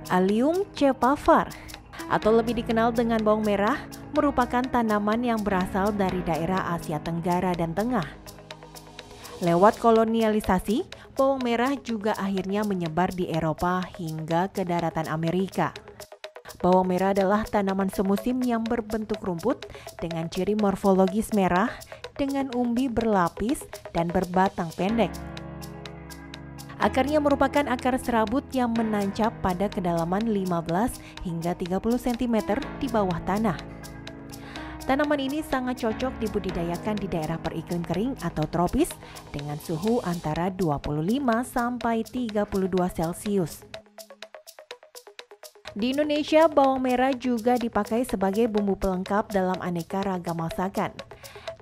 Allium cepavar, atau lebih dikenal dengan bawang merah, merupakan tanaman yang berasal dari daerah Asia Tenggara dan Tengah. Lewat kolonialisasi, bawang merah juga akhirnya menyebar di Eropa hingga ke daratan Amerika. Bawang merah adalah tanaman semusim yang berbentuk rumput dengan ciri morfologis merah dengan umbi berlapis dan berbatang pendek. Akarnya merupakan akar serabut yang menancap pada kedalaman 15 hingga 30 cm di bawah tanah. Tanaman ini sangat cocok dibudidayakan di daerah beriklim kering atau tropis dengan suhu antara 25 sampai 32 Celcius. Di Indonesia, bawang merah juga dipakai sebagai bumbu pelengkap dalam aneka ragam masakan.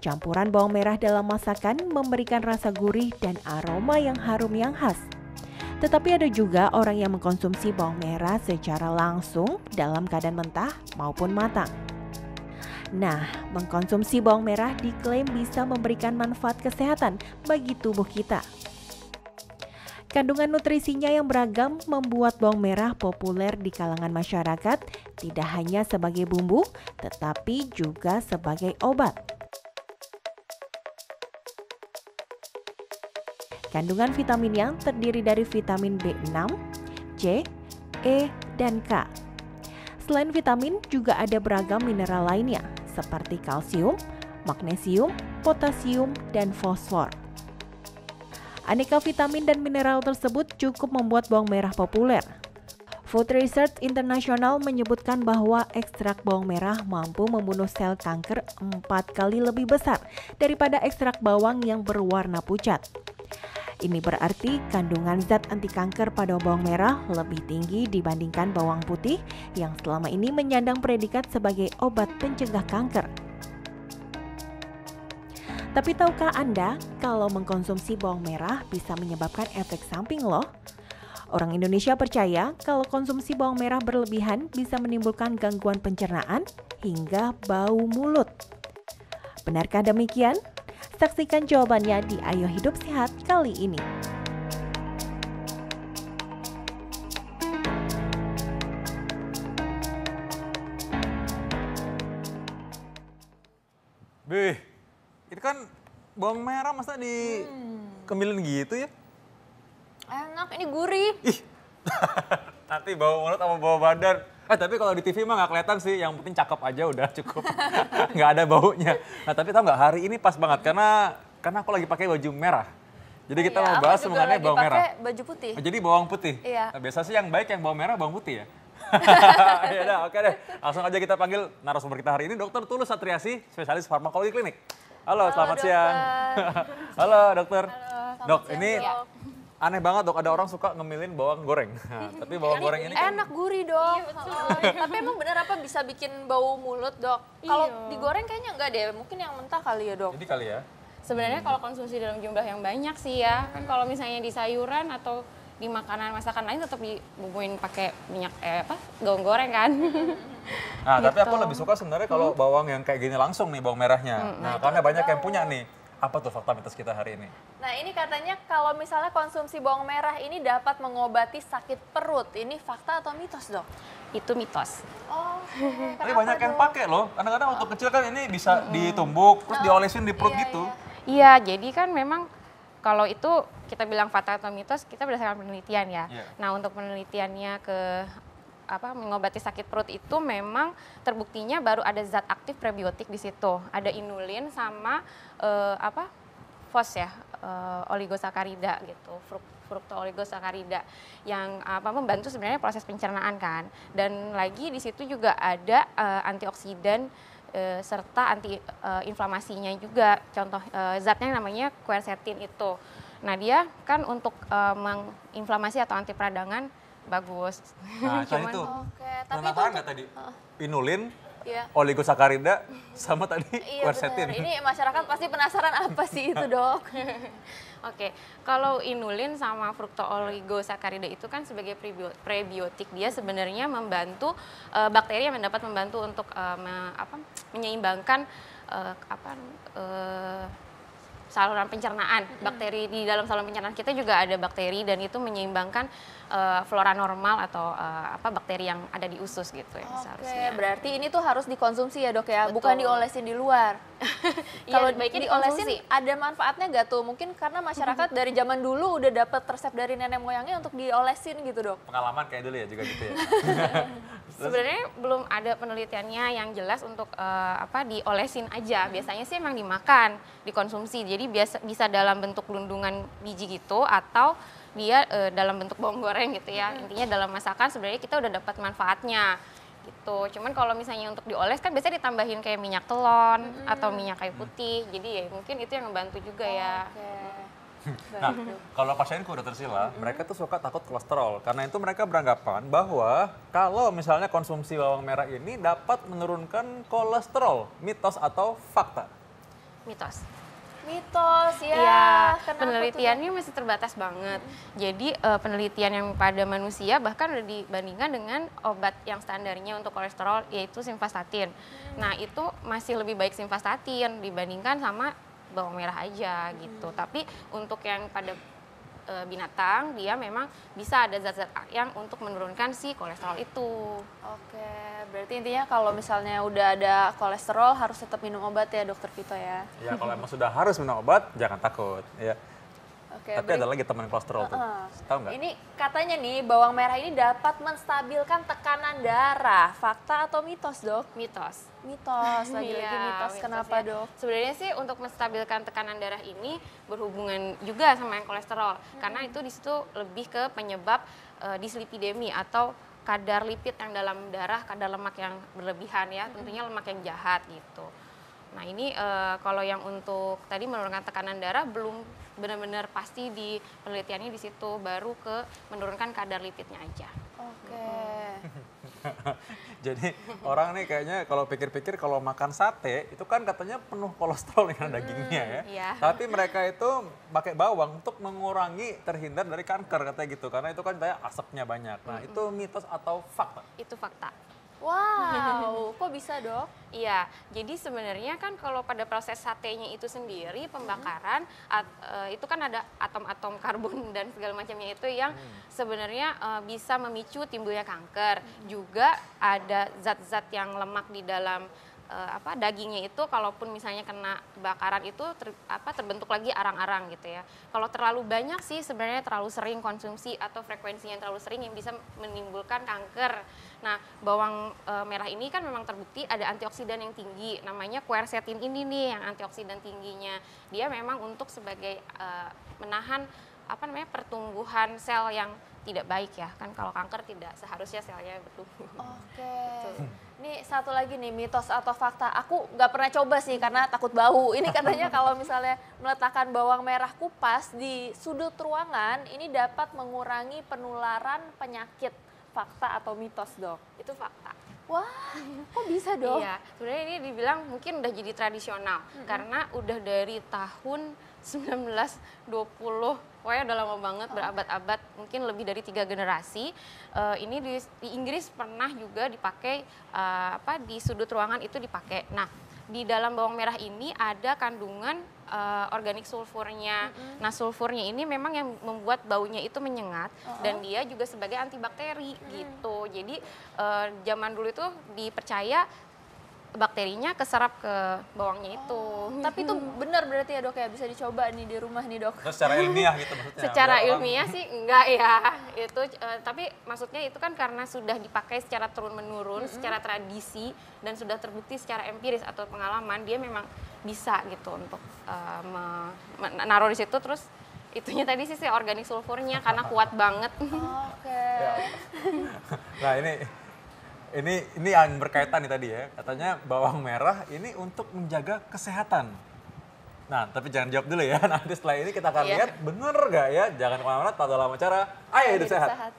Campuran bawang merah dalam masakan memberikan rasa gurih dan aroma yang harum yang khas. Tetapi ada juga orang yang mengkonsumsi bawang merah secara langsung dalam keadaan mentah maupun matang. Nah, mengkonsumsi bawang merah diklaim bisa memberikan manfaat kesehatan bagi tubuh kita. Kandungan nutrisinya yang beragam membuat bawang merah populer di kalangan masyarakat, tidak hanya sebagai bumbu, tetapi juga sebagai obat. Kandungan vitaminnya terdiri dari vitamin B6, C, E, dan K. Selain vitamin, juga ada beragam mineral lainnya, seperti kalsium, magnesium, potasium, dan fosfor. Aneka vitamin dan mineral tersebut cukup membuat bawang merah populer. Food Research International menyebutkan bahwa ekstrak bawang merah mampu membunuh sel kanker 4 kali lebih besar daripada ekstrak bawang yang berwarna pucat. Ini berarti kandungan zat anti kanker pada bawang merah lebih tinggi dibandingkan bawang putih yang selama ini menyandang predikat sebagai obat pencegah kanker. Tapi tahukah Anda kalau mengkonsumsi bawang merah bisa menyebabkan efek samping loh? Orang Indonesia percaya kalau konsumsi bawang merah berlebihan bisa menimbulkan gangguan pencernaan hingga bau mulut. Benarkah demikian? Saksikan jawabannya di Ayo Hidup Sehat kali ini. Bih, itu kan bawang merah masa dikemilin gitu ya? Enak, ini gurih. Ih, nanti bau mulut sama bau badan. Tapi kalau di TV mah nggak kelihatan sih, yang penting cakep aja udah cukup. Nggak ada baunya. Nah tapi tau nggak, hari ini pas banget karena aku lagi pakai baju merah. Jadi kita mau bahas mengenai bawang merah. Baju putih. Jadi bawang putih. Iya. Nah, biasa sih yang baik yang bawang merah, bawang putih ya. Ya udah, oke deh. Langsung aja kita panggil narasumber kita hari ini, Dr. Tulus Satriasi, spesialis farmakologi klinik. Halo, selamat siang. Halo, dokter. Halo, Dok, siang, ini Dok. aneh banget dok, ada orang suka ngemilin bawang goreng. Nah, tapi bawang goreng ini kan enak, gurih dok. Iya, betul. Tapi emang bener apa bisa bikin bau mulut dok? Kalau digoreng kayaknya enggak deh, mungkin yang mentah kali ya dok. jadi kali ya. Sebenarnya kalau konsumsi dalam jumlah yang banyak sih ya, kan kalau misalnya di sayuran atau di makanan masakan lain tetap dibumbuin pakai minyak bawang goreng kan. Nah, tapi Gitu. aku lebih suka sebenarnya kalau bawang yang kayak gini langsung nih, bawang merahnya. Nah, karena banyak yang punya nih. Apa tuh fakta mitos kita hari ini? Nah ini katanya kalau misalnya konsumsi bawang merah ini dapat mengobati sakit perut. Ini fakta atau mitos dok? Itu mitos. Oh, Tapi banyak yang pakai loh. Kadang-kadang waktu kecil kan ini bisa ditumbuk, terus diolesin di perut gitu. Iya, jadi kan memang kalau itu kita bilang fakta atau mitos, kita berdasarkan penelitian ya. Iya. Nah, untuk penelitiannya ke mengobati sakit perut itu memang terbuktinya baru ada zat aktif prebiotik di situ. Ada inulin sama FOS ya, oligosakarida gitu, fruktooligosakarida yang membantu sebenarnya proses pencernaan kan. Dan lagi di situ juga ada antioksidan serta anti inflamasinya juga. Contoh zatnya namanya quercetin itu. Nah, dia kan untuk menginflamasi atau anti peradangan bagus. Nah, tadi tuh. Oke, tapi Penasaran itu nggak tadi? Inulin, Iya. oligosakarida, sama tadi Iya quercetin. benar. Ini masyarakat pasti penasaran apa sih itu dok? Oke, kalau inulin sama fruktooligosakarida itu kan sebagai prebiotik, dia sebenarnya membantu bakteri yang dapat membantu untuk menyeimbangkan saluran pencernaan. Bakteri di dalam saluran pencernaan kita juga ada bakteri dan itu menyeimbangkan flora normal atau bakteri yang ada di usus gitu ya seharusnya. Berarti ini tuh harus dikonsumsi ya dok ya, Betul. bukan diolesin di luar. Kalau Iya, baiknya diolesin dikonsumsi. ada manfaatnya nggak tuh? Mungkin karena masyarakat dari zaman dulu udah dapat resep dari nenek moyangnya untuk diolesin gitu dok. Pengalaman kayak dulu ya juga gitu ya. Sebenarnya belum ada penelitiannya yang jelas untuk diolesin aja. Biasanya sih emang dimakan, dikonsumsi. Jadi bisa dalam bentuk lundungan biji gitu atau dia dalam bentuk bawang goreng gitu ya. Intinya dalam masakan sebenarnya kita udah dapat manfaatnya gitu. Cuman kalau misalnya untuk dioles kan biasanya ditambahin kayak minyak telon atau minyak kayu putih. Jadi ya mungkin itu yang ngebantu juga ya. Nah, kalau pasienku udah tersila, mereka tuh suka takut kolesterol. Karena itu mereka beranggapan bahwa kalau misalnya konsumsi bawang merah ini dapat menurunkan kolesterol. Mitos atau fakta? Mitos. Mitos ya. Iya, Kenapa penelitiannya masih terbatas banget. Jadi penelitian yang pada manusia bahkan udah dibandingkan dengan obat yang standarnya untuk kolesterol yaitu simvastatin. Nah itu masih lebih baik simvastatin dibandingkan sama bawang merah aja gitu. Tapi untuk yang pada binatang dia memang bisa ada zat-zat yang untuk menurunkan si kolesterol itu. Oke, berarti intinya kalau misalnya udah ada kolesterol harus tetap minum obat ya dokter Vito ya. Ya kalau emang sudah harus minum obat, jangan takut. Ya. Oke, Tapi ada lagi teman kolesterol tuh. Tahu nggak? Ini katanya nih bawang merah ini dapat menstabilkan tekanan darah. Fakta atau mitos dok? Mitos. Mitos, lagi-lagi Iya, mitos. Kenapa ya. dok? Sebenarnya sih untuk menstabilkan tekanan darah ini berhubungan juga sama yang kolesterol. Karena itu di situ lebih ke penyebab dislipidemi atau kadar lipid yang dalam darah, kadar lemak yang berlebihan ya, tentunya lemak yang jahat gitu. Nah ini kalau yang untuk tadi menurunkan tekanan darah belum benar-benar pasti di penelitiannya di situ, baru ke menurunkan kadar lipidnya aja. Oke. Jadi orang nih kayaknya kalau pikir-pikir kalau makan sate itu kan katanya penuh kolesterol dengan dagingnya ya. Iya. Tapi mereka itu pakai bawang untuk mengurangi terhindar dari kanker katanya gitu. Karena itu kan kayak asapnya banyak. Nah itu mitos atau fakta? Itu fakta. Wow, kok bisa dok? Iya, jadi sebenarnya kan kalau pada proses satenya itu sendiri pembakaran itu kan ada atom-atom karbon dan segala macamnya itu yang sebenarnya bisa memicu timbulnya kanker. Juga ada zat-zat yang lemak di dalam dagingnya itu kalaupun misalnya kena bakaran itu terbentuk lagi arang-arang gitu ya. Kalau terlalu banyak sih sebenarnya terlalu sering konsumsi atau frekuensi yang terlalu sering yang bisa menimbulkan kanker. Nah, bawang merah ini kan memang terbukti ada antioksidan yang tinggi, namanya quercetin ini nih yang antioksidan tingginya. Dia memang untuk sebagai menahan pertumbuhan sel yang tidak baik ya, kan kalau kanker tidak seharusnya selnya bertumbuh. Oke. Ini satu lagi nih mitos atau fakta. Aku nggak pernah coba sih karena takut bau. Ini katanya kalau misalnya meletakkan bawang merah kupas di sudut ruangan, ini dapat mengurangi penularan penyakit. Fakta atau mitos dok? Itu fakta. Wah, kok bisa dok? Iya, sebenarnya ini dibilang mungkin udah jadi tradisional karena udah dari tahun 1920, pokoknya udah lama banget, berabad-abad, mungkin lebih dari 3 generasi. Ini di Inggris pernah juga dipakai di sudut ruangan itu dipakai. Nah, di dalam bawang merah ini ada kandungan organik sulfurnya. Nah, sulfurnya ini memang yang membuat baunya itu menyengat dan dia juga sebagai antibakteri gitu. Jadi zaman dulu itu dipercaya bakterinya keserap ke bawangnya itu. Tapi itu benar berarti ya dok ya, bisa dicoba nih di rumah nih dok. Terus secara ilmiah gitu maksudnya? Secara Biar orang- ilmiah sih enggak ya. Itu tapi maksudnya itu kan karena sudah dipakai secara turun-menurun, secara tradisi dan sudah terbukti secara empiris atau pengalaman, dia memang bisa gitu untuk menaruh di situ. Terus itunya tadi sih organik sulfurnya karena kuat banget. Oke. Nah ini yang berkaitan nih tadi ya, katanya bawang merah ini untuk menjaga kesehatan. Nah tapi jangan jawab dulu ya, nanti setelah ini kita akan Iya. lihat bener nggak ya, jangan kemana-mana, tahu dalam acara Ayo Hidup Sehat.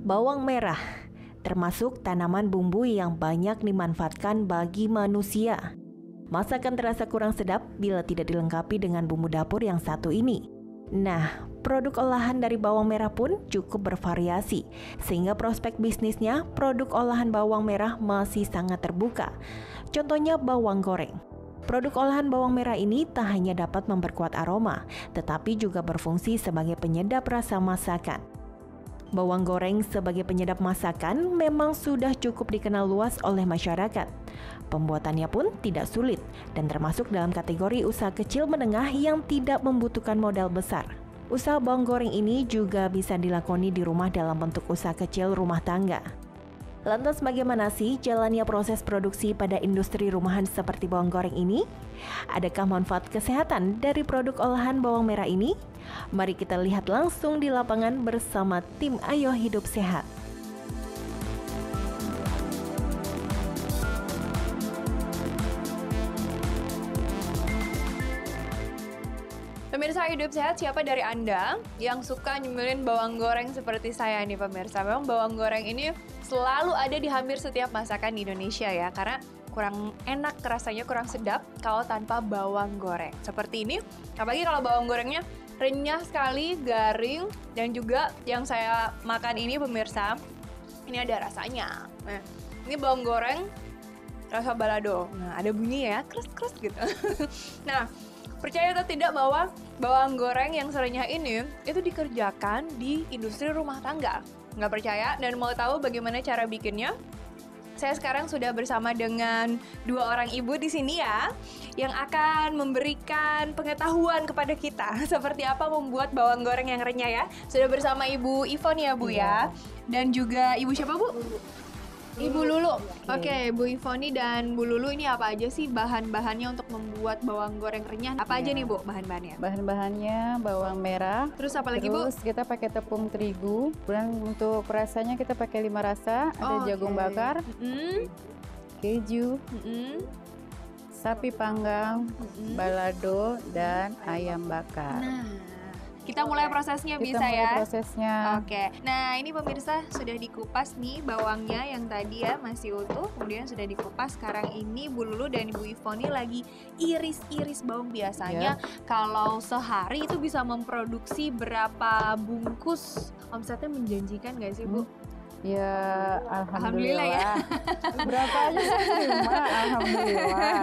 Bawang merah termasuk tanaman bumbu yang banyak dimanfaatkan bagi manusia. Masakan terasa kurang sedap bila tidak dilengkapi dengan bumbu dapur yang satu ini. Nah, produk olahan dari bawang merah pun cukup bervariasi, sehingga prospek bisnisnya produk olahan bawang merah masih sangat terbuka. Contohnya bawang goreng. Produk olahan bawang merah ini tak hanya dapat memperkuat aroma, tetapi juga berfungsi sebagai penyedap rasa masakan. Bawang goreng sebagai penyedap masakan memang sudah cukup dikenal luas oleh masyarakat. Pembuatannya pun tidak sulit dan termasuk dalam kategori usaha kecil menengah yang tidak membutuhkan modal besar. Usaha bawang goreng ini juga bisa dilakoni di rumah dalam bentuk usaha kecil rumah tangga. Lantas bagaimana sih jalannya proses produksi pada industri rumahan seperti bawang goreng ini? Adakah manfaat kesehatan dari produk olahan bawang merah ini? Mari kita lihat langsung di lapangan bersama tim Ayo Hidup Sehat. Pemirsa Hidup Sehat, siapa dari Anda yang suka nyemilin bawang goreng seperti saya nih pemirsa? Memang bawang goreng ini selalu ada di hampir setiap masakan di Indonesia ya, karena kurang enak rasanya, kurang sedap kalau tanpa bawang goreng. Seperti ini, apalagi kalau bawang gorengnya renyah sekali, garing, dan juga yang saya makan ini pemirsa, ini ada rasanya. Nah, ini bawang goreng rasa balado. Nah, ada bunyi ya, kres-kres gitu. Nah, percaya atau tidak bahwa bawang goreng yang serenyah ini itu dikerjakan di industri rumah tangga? Nggak percaya dan mau tahu bagaimana cara bikinnya? Saya sekarang sudah bersama dengan 2 orang ibu di sini ya, yang akan memberikan pengetahuan kepada kita seperti apa membuat bawang goreng yang renyah ya. Sudah bersama Ibu Ivon ya Bu ya, dan juga Ibu siapa Bu? Ibu Lulu. Oke, Bu Ivoni dan Bu Lulu, ini apa aja sih bahan-bahannya untuk membuat bawang goreng renyah? Apa aja nih Bu bahan-bahannya? Bahan-bahannya bawang merah. Terus apa lagi Bu? Terus kita pakai tepung terigu. Dan untuk rasanya kita pakai 5 rasa. Ada jagung bakar, keju, sapi panggang, balado, dan ayam bakar. Nah, kita mulai prosesnya Kita bisa mulai ya? prosesnya. Oke, nah ini pemirsa sudah dikupas nih bawangnya yang tadi ya masih utuh, kemudian sudah dikupas. Sekarang ini Bu Lulu dan Ibu Ivoni lagi iris-iris bawang. Biasanya kalau sehari itu bisa memproduksi berapa bungkus? Omsetnya menjanjikan nggak sih Bu? Ya, Alhamdulillah ya. Berapa aja saya terima, alhamdulillah.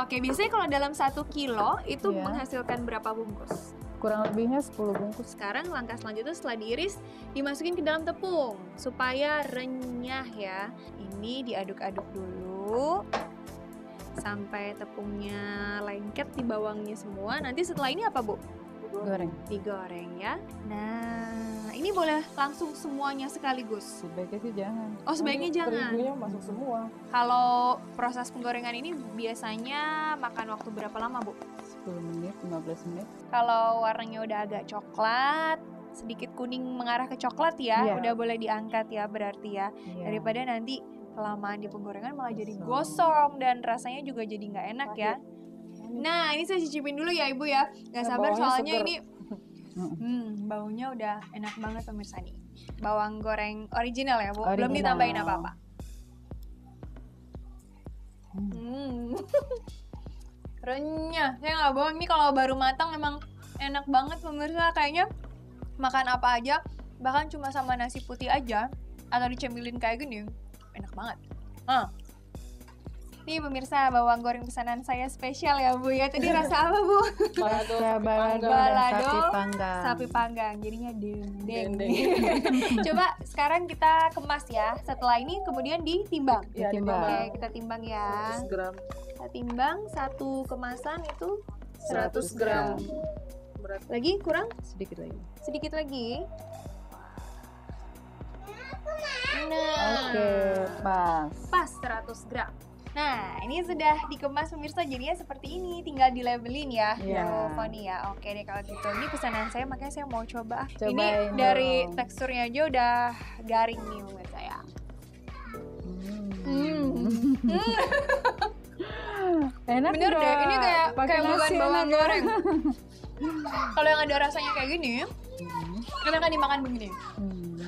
Oke, biasanya kalau dalam 1 kilo itu Iya. menghasilkan berapa bungkus? Kurang lebihnya 10 bungkus. Sekarang langkah selanjutnya setelah diiris, dimasukin ke dalam tepung supaya renyah ya. Ini diaduk-aduk dulu sampai tepungnya lengket di bawangnya semua. Nanti setelah ini apa Bu? Goreng. Digoreng ya. Nah, ini boleh langsung semuanya sekaligus. Sebaiknya sih jangan. Oh, sebaiknya jangan. Terigunya masuk semua. Kalau proses penggorengan ini biasanya makan waktu berapa lama Bu? 10 menit, 15 menit. Kalau warnanya udah agak coklat, sedikit kuning mengarah ke coklat ya, Iya. udah boleh diangkat ya berarti ya. Iya. Daripada nanti kelamaan di penggorengan malah jadi gosong dan rasanya juga jadi nggak enak ya. Nah, ini saya cicipin dulu ya Ibu ya. Nggak sabar bawangnya soalnya seger. ini baunya udah enak banget pemirsa nih. Bawang goreng original ya Bu, belum Original. ditambahin apa-apa. Renyah, saya nggak bohong, ini kalau baru matang emang enak banget pemirsa. Kayaknya makan apa aja, bahkan cuma sama nasi putih aja atau dicemilin kayak gini, enak banget. Nih pemirsa, bawang goreng pesanan saya spesial ya Bu ya. Tadi rasa apa Bu? Rasa balado dan Balado, sapi panggang. sapi panggang, jadinya dendeng. Coba sekarang kita kemas ya. Setelah ini kemudian ditimbang. Ditimbang. Oke, kita timbang ya. 100 gram. Kita timbang satu kemasan itu 100 gram. lagi kurang Sedikit lagi. sedikit lagi. Nah, Oke, pas. pas 100 gram. Nah, ini sudah dikemas pemirsa, jadinya seperti ini. Tinggal dilabelin ya, Iya. Bu Foni ya. Oke deh kalau gitu. Ini pesanan saya, makanya saya mau coba. Ini Cobain dari dong. teksturnya aja udah garing nih pemirsa ya. Enak Bener deh, ini kayak Pakai bukan nasi bawang enak ya. goreng. Kalau yang ada rasanya kayak gini, Enak kan dimakan begini?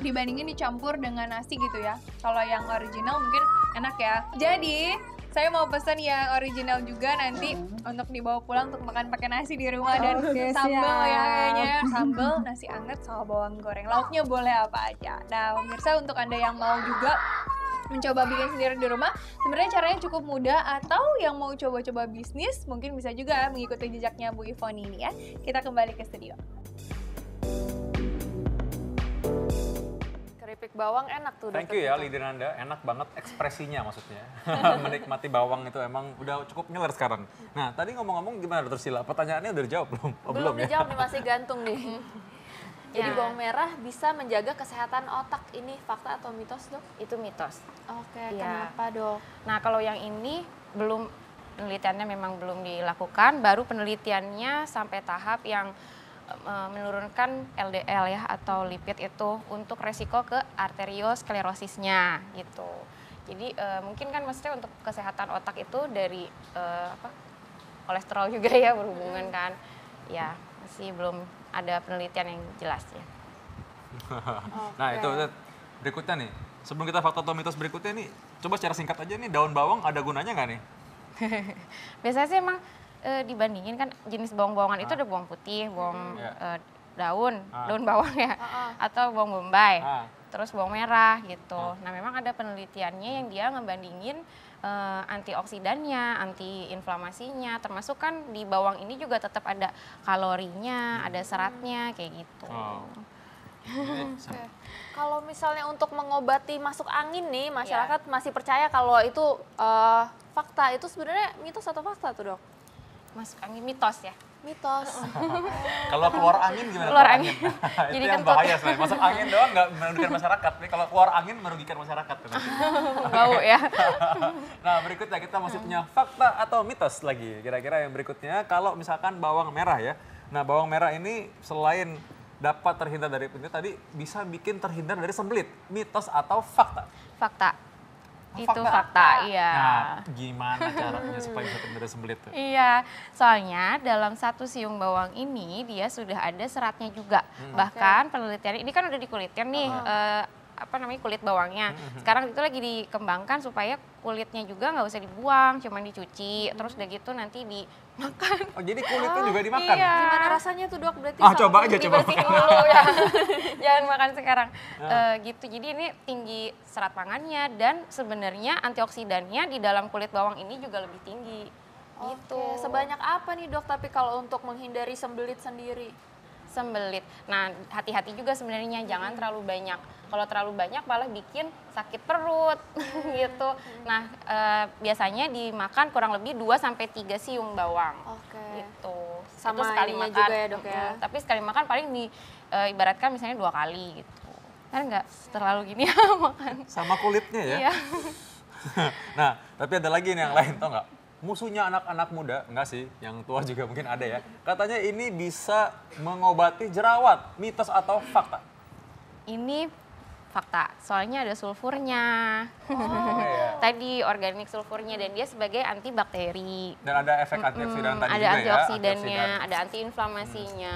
Dibandingin dicampur dengan nasi gitu ya. Kalau yang original mungkin enak ya. Jadi saya mau pesan yang original juga nanti untuk dibawa pulang untuk makan pakai nasi di rumah dan sambal ya kayaknya. Sambal, nasi anget sama bawang goreng. Lauknya boleh apa aja. Nah pemirsa untuk Anda yang mau juga mencoba bikin sendiri di rumah, sebenarnya caranya cukup mudah. Atau yang mau coba-coba bisnis mungkin bisa juga mengikuti jejaknya Bu Ivon ini ya. Kita kembali ke studio. Keripik bawang enak tuh. Thank you ya Lidinanda, enak banget ekspresinya maksudnya. Menikmati bawang itu emang udah cukup ngiler sekarang. Nah tadi ngomong-ngomong gimana Dokter Sila? Pertanyaannya udah dijawab belum? Oh, Belum ya? dijawab nih, masih gantung nih. Jadi bawang merah bisa menjaga kesehatan otak. Ini fakta atau mitos, Dok? Itu mitos. Oke, Iya. kenapa, Dok? Nah kalau yang ini belum, penelitiannya memang belum dilakukan, baru penelitiannya sampai tahap yang menurunkan LDL ya atau lipid itu untuk resiko ke arteriosklerosisnya gitu. Jadi mungkin kan maksudnya untuk kesehatan otak itu dari kolesterol juga ya berhubungan kan. Ya masih belum ada penelitian yang jelas ya. Nah itu berikutnya nih. Sebelum kita fakta atau mitos berikutnya nih, coba secara singkat aja nih, daun bawang ada gunanya nggak nih? Biasanya sih emang dibandingin kan jenis bawang-bawangan itu ada bawang putih, bawang daun bawang ya, atau bawang bombay, terus bawang merah gitu. Nah memang ada penelitiannya yang dia ngebandingin antioksidannya, antiinflamasinya, termasuk kan di bawang ini juga tetap ada kalorinya, ada seratnya kayak gitu. Kalau misalnya untuk mengobati masuk angin nih, masyarakat masih percaya kalau itu fakta. Itu sebenarnya mitos atau fakta tuh, Dok? Masuk angin mitos ya. Mitos. Kalau keluar angin gimana? Keluar angin. Itu Jadi yang kan bahaya sebenarnya. Masuk angin doang nggak merugikan masyarakat. Nih kalau keluar angin merugikan masyarakat. bau ya. Nah berikutnya kita masih punya fakta atau mitos lagi. Kira-kira yang berikutnya kalau misalkan bawang merah ya. Nah bawang merah ini selain dapat terhindar dari penyakit tadi, bisa bikin terhindar dari sembelit. Mitos atau fakta? Fakta. Itu fakta, iya. Nah, gimana caranya supaya bisa terhindar dari sembelit tuh? Iya, soalnya dalam satu siung bawang ini dia sudah ada seratnya juga. Bahkan penelitian ini kan udah dikulitkan nih, kulit bawangnya. Sekarang itu lagi dikembangkan supaya kulitnya juga nggak usah dibuang, cuman dicuci, terus udah gitu nanti dimakan. Oh jadi kulitnya juga dimakan? Iya. Gimana rasanya tuh, Dok? Berarti Coba aja coba. Dibersihin dulu ya. Jangan makan sekarang. Gitu. Jadi ini tinggi serat pangannya dan sebenarnya antioksidannya di dalam kulit bawang ini juga lebih tinggi. Gitu. Oke, sebanyak apa nih, Dok? Tapi kalau untuk menghindari sembelit sendiri? Sembelit. Nah, hati-hati juga sebenarnya jangan terlalu banyak. Kalau terlalu banyak malah bikin sakit perut gitu. Nah, biasanya dimakan kurang lebih 2 sampai 3 siung bawang. Oke. Gitu. Sama itu sekali ininya makan juga ya, Dok ya. Tapi sekali makan paling ibaratkan misalnya 2 kali gitu. Kan nggak terlalu gini ya makan. Sama kulitnya ya? Iya. Nah, tapi ada lagi nih yang lain, tau nggak? Musuhnya anak-anak muda, enggak sih, yang tua juga mungkin ada ya. Katanya ini bisa mengobati jerawat, mitos atau fakta? Ini fakta, soalnya ada sulfurnya. Iya. Tadi organik sulfurnya dan dia sebagai antibakteri. Dan ada efek antioksidan tadi Ada juga antioksidannya, ya? ada antiinflamasinya.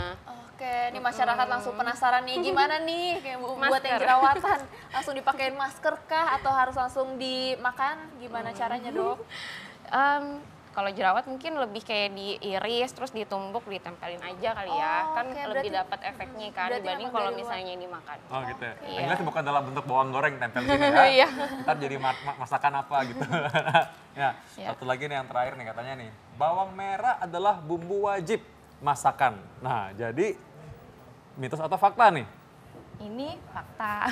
Oke, ini masyarakat langsung penasaran nih, gimana nih kayak buat yang Masker. jerawatan, langsung dipakein masker kah atau harus langsung dimakan? Gimana caranya, Dok? Kalau jerawat mungkin lebih kayak diiris terus ditumbuk ditempelin aja kali ya. Kan oke, lebih berarti- dapat efeknya kan berarti dibanding memang kalau dari luar. misalnya dimakan. Oh gitu ya. Iya. Yang jelas bukan dalam bentuk bawang goreng tempel sini ya. Iya. Ntar jadi masakan apa gitu. Ya, Iya. satu lagi nih yang terakhir nih katanya nih. Bawang merah adalah bumbu wajib masakan. Nah, jadi mitos atau fakta nih? Ini fakta.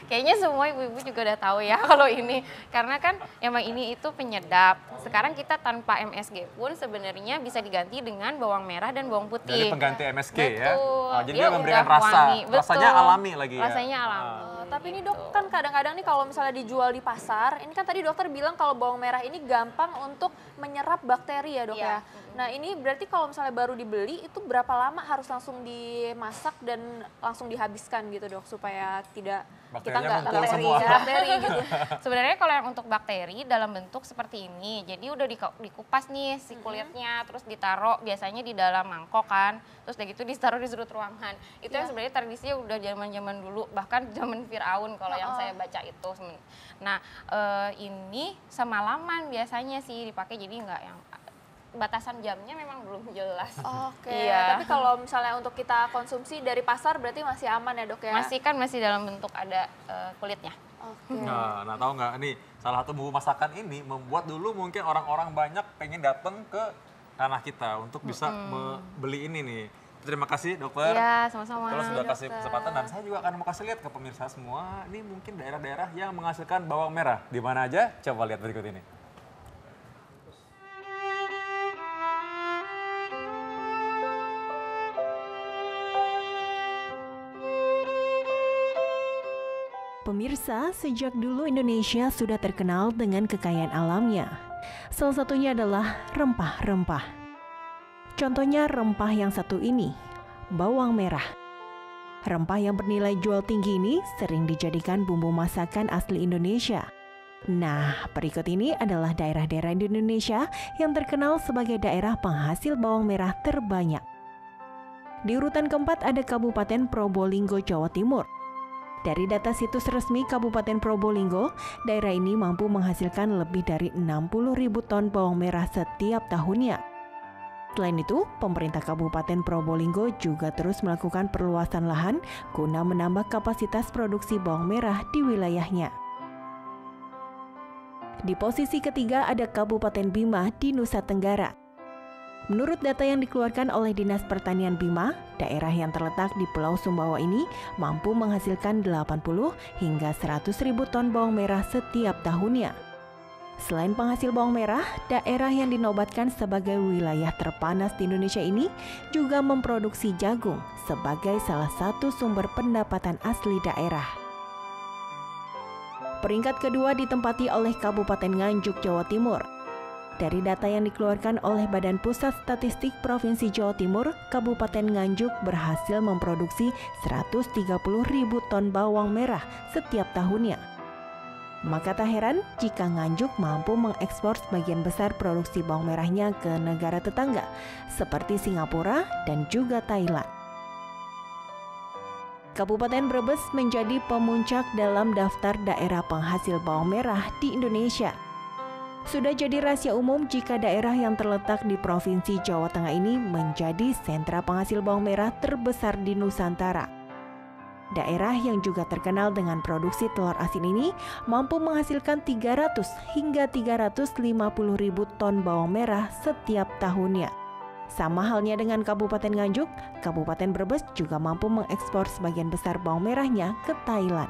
Kayaknya semua ibu-ibu juga udah tahu ya kalau ini. Karena kan emang ini itu penyedap. Sekarang kita tanpa MSG pun sebenarnya bisa diganti dengan bawang merah dan bawang putih. Dari pengganti MSG ya. Betul. Oh, jadi Dia dia memberikan udah rasa. wangi. Rasanya Betul. alami lagi ya. Rasanya alami. Tapi ini, Dok, kan kadang-kadang nih kalau misalnya dijual di pasar, ini kan tadi dokter bilang kalau bawang merah ini gampang untuk menyerap bakteri ya, Dok Iya. ya. Nah ini berarti kalau misalnya baru dibeli itu berapa lama harus langsung dimasak dan langsung dihabiskan gitu dok supaya tidak kita nggak bakteri gitu. Sebenarnya kalau yang untuk bakteri dalam bentuk seperti ini, jadi udah dikupas nih si kulitnya, terus ditaruh biasanya di dalam mangkok kan, terus udah gitu ditaruh di sudut ruangan. Itu yang sebenarnya tradisinya udah zaman dulu, bahkan zaman Firaun kalau yang saya baca itu. Nah ini semalaman biasanya sih dipakai, jadi nggak yang batasan jamnya memang belum jelas. Oke. Iya. Tapi kalau misalnya untuk kita konsumsi dari pasar berarti masih aman ya dok ya? Masih dalam bentuk ada kulitnya. Oke. Nah tahu nggak nih salah satu bumbu masakan ini membuat dulu mungkin orang-orang banyak pengen datang ke tanah kita untuk bisa membeli ini nih. Terima kasih dokter. Iya, sama-sama. Kalau sudah kasih kesempatan dan saya juga akan mau kasih lihat ke pemirsa semua. Ini mungkin daerah-daerah yang menghasilkan bawang merah. Di mana aja? Coba lihat berikut ini. Pemirsa, sejak dulu Indonesia sudah terkenal dengan kekayaan alamnya. Salah satunya adalah rempah-rempah. Contohnya rempah yang satu ini, bawang merah. Rempah yang bernilai jual tinggi ini sering dijadikan bumbu masakan asli Indonesia. Nah, berikut ini adalah daerah-daerah di Indonesia yang terkenal sebagai daerah penghasil bawang merah terbanyak. Di urutan keempat ada Kabupaten Probolinggo, Jawa Timur. Dari data situs resmi Kabupaten Probolinggo, daerah ini mampu menghasilkan lebih dari 60.000 ton bawang merah setiap tahunnya. Selain itu, pemerintah Kabupaten Probolinggo juga terus melakukan perluasan lahan guna menambah kapasitas produksi bawang merah di wilayahnya. Di posisi ketiga ada Kabupaten Bima di Nusa Tenggara. Menurut data yang dikeluarkan oleh Dinas Pertanian Bima, daerah yang terletak di Pulau Sumbawa ini mampu menghasilkan 80 hingga 100.000 ton bawang merah setiap tahunnya. Selain penghasil bawang merah, daerah yang dinobatkan sebagai wilayah terpanas di Indonesia ini juga memproduksi jagung sebagai salah satu sumber pendapatan asli daerah. Peringkat kedua ditempati oleh Kabupaten Nganjuk, Jawa Timur. Dari data yang dikeluarkan oleh Badan Pusat Statistik Provinsi Jawa Timur, Kabupaten Nganjuk berhasil memproduksi 130.000 ton bawang merah setiap tahunnya. Maka tak heran jika Nganjuk mampu mengekspor sebagian besar produksi bawang merahnya ke negara tetangga, seperti Singapura dan juga Thailand. Kabupaten Brebes menjadi pemuncak dalam daftar daerah penghasil bawang merah di Indonesia. Sudah jadi rahasia umum jika daerah yang terletak di Provinsi Jawa Tengah ini menjadi sentra penghasil bawang merah terbesar di Nusantara. Daerah yang juga terkenal dengan produksi telur asin ini mampu menghasilkan 300 hingga 350.000 ton bawang merah setiap tahunnya. Sama halnya dengan Kabupaten Nganjuk, Kabupaten Brebes juga mampu mengekspor sebagian besar bawang merahnya ke Thailand.